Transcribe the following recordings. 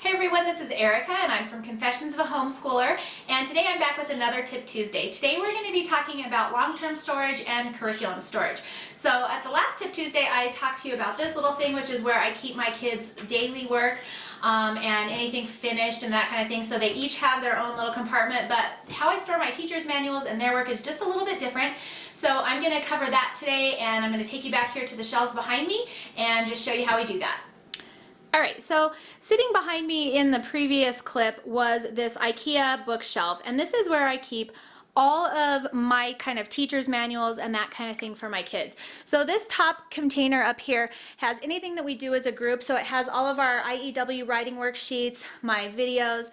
Hey everyone, this is Erica and I'm from Confessions of a Homeschooler, and today I'm back with another Tip Tuesday. Today we're going to be talking about long-term storage and curriculum storage. So at the last Tip Tuesday I talked to you about this little thing, which is where I keep my kids' daily work and anything finished and that kind of thing. So they each have their own little compartment, but how I store my teacher's manuals and their work is just a little bit different. So I'm going to cover that today, and I'm going to take you back here to the shelves behind me and just show you how we do that. Alright, so sitting behind me in the previous clip was this IKEA bookshelf, and this is where I keep all of my kind of teacher's manuals and that kind of thing for my kids. So this top container up here has anything that we do as a group, so it has all of our IEW writing worksheets, my videos,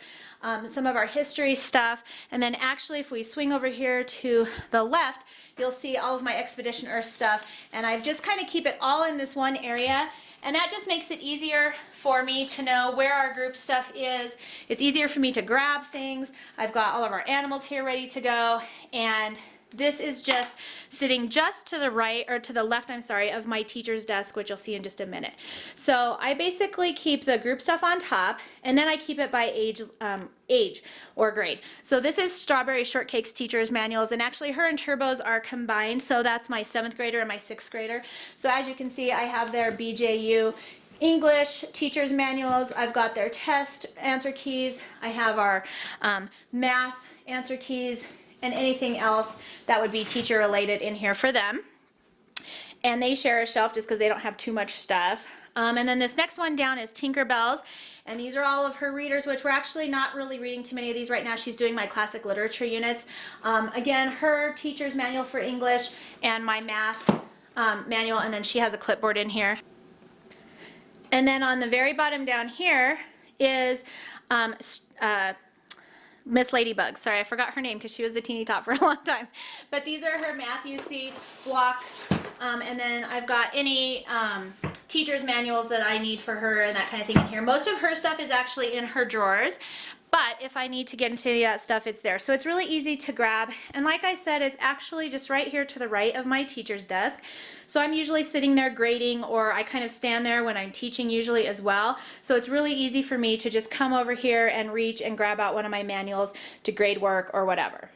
some of our history stuff, and then actually if we swing over here to the left, you'll see all of my Expedition Earth stuff, and I've just kind of keep it all in this one area. And that just makes it easier for me to know where our group stuff is. It's easier for me to grab things. I've got all of our animals here ready to go, and this is just sitting just to the right, or to the left, I'm sorry, of my teacher's desk, which you'll see in just a minute. So I basically keep the group stuff on top, and then I keep it by age or grade. So this is Strawberry Shortcake's teacher's manuals, and actually her and Turbo's are combined, so that's my 7th grader and my 6th grader. So as you can see, I have their BJU English teacher's manuals, I've got their test answer keys, I have our math answer keys, and anything else that would be teacher related in here for them. And they share a shelf just because they don't have too much stuff. And then this next one down is Tinkerbell's, and these are all of her readers, which we're actually not really reading too many of these right now. She's doing my classic literature units. Again, her teacher's manual for English and my math manual, and then she has a clipboard in here. And then on the very bottom down here is Miss Ladybug. Sorry, I forgot her name because she was the teeny top for a long time. But these are her math UC blocks, and then I've got any teacher's manuals that I need for her and that kind of thing in here. Most of her stuff is actually in her drawers, but if I need to get into any of that stuff, it's there. So it's really easy to grab, and like I said, it's actually just right here to the right of my teacher's desk. So I'm usually sitting there grading, or I kind of stand there when I'm teaching usually as well. So it's really easy for me to just come over here and reach and grab out one of my manuals to grade work or whatever.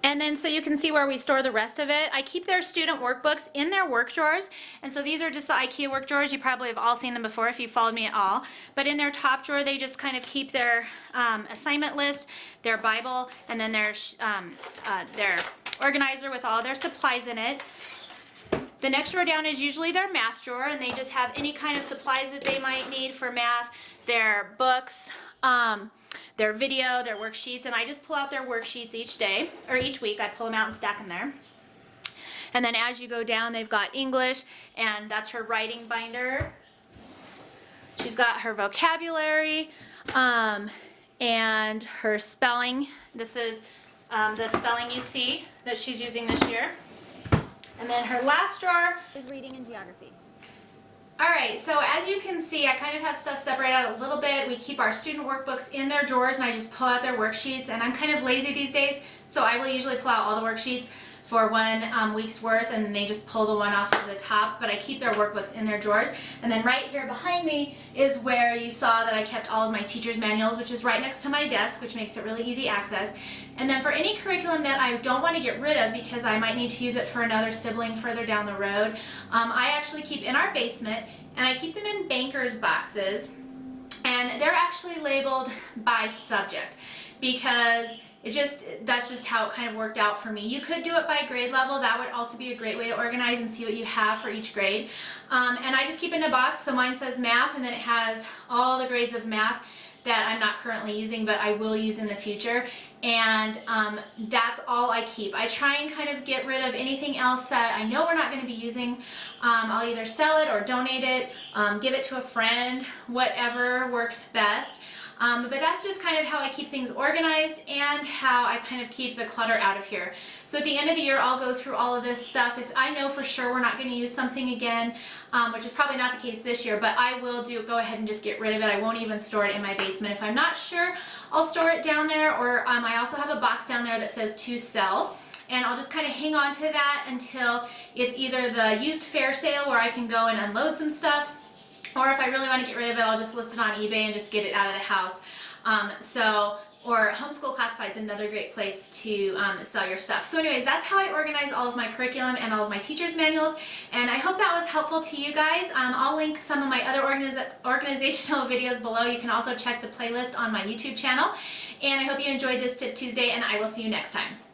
And then so you can see where we store the rest of it. I keep their student workbooks in their work drawers, and so these are just the IKEA work drawers. You probably have all seen them before if you followed me at all. But in their top drawer, they just kind of keep their assignment list, their Bible, and then their organizer with all their supplies in it. The next drawer down is usually their math drawer, and they just have any kind of supplies that they might need for math, their books, their video, their worksheets, and I just pull out their worksheets each day, or each week. I pull them out and stack them there. And then as you go down, they've got English, and that's her writing binder. She's got her vocabulary, and her spelling. This is the spelling you see that she's using this year. And then her last drawer is reading and geography. Alright, so as you can see, I kind of have stuff separated out a little bit. We keep our student workbooks in their drawers, and I just pull out their worksheets, and I'm kind of lazy these days, so I will usually pull out all the worksheets for 1 week's worth, and they just pull the one off of the top, but I keep their workbooks in their drawers. And then right here behind me is where you saw that I kept all of my teacher's manuals, which is right next to my desk, which makes it really easy access. And then for any curriculum that I don't want to get rid of because I might need to use it for another sibling further down the road, I actually keep in our basement, and I keep them in bankers boxes, and they're actually labeled by subject because that's just how it kind of worked out for me. You could do it by grade level. That would also be a great way to organize and see what you have for each grade. And I just keep it in a box, so mine says math, and then it has all the grades of math that I'm not currently using but I will use in the future, and that's all I keep. I try and kind of get rid of anything else that I know we're not going to be using. I'll either sell it or donate it, give it to a friend, whatever works best. But that's just kind of how I keep things organized and how I kind of keep the clutter out of here. So at the end of the year, I'll go through all of this stuff. If I know for sure we're not going to use something again, which is probably not the case this year, but I will go ahead and just get rid of it. I won't even store it in my basement. If I'm not sure, I'll store it down there, or I also have a box down there that says to sell. And I'll just kind of hang on to that until it's either the used fair sale where I can go and unload some stuff, Or if I really want to get rid of it, I'll just list it on eBay and just get it out of the house. Or Homeschool Classified is another great place to sell your stuff. So anyways, that's how I organize all of my curriculum and all of my teacher's manuals, and I hope that was helpful to you guys. I'll link some of my other organizational videos below. You can also check the playlist on my YouTube channel, and I hope you enjoyed this Tip Tuesday, and I will see you next time.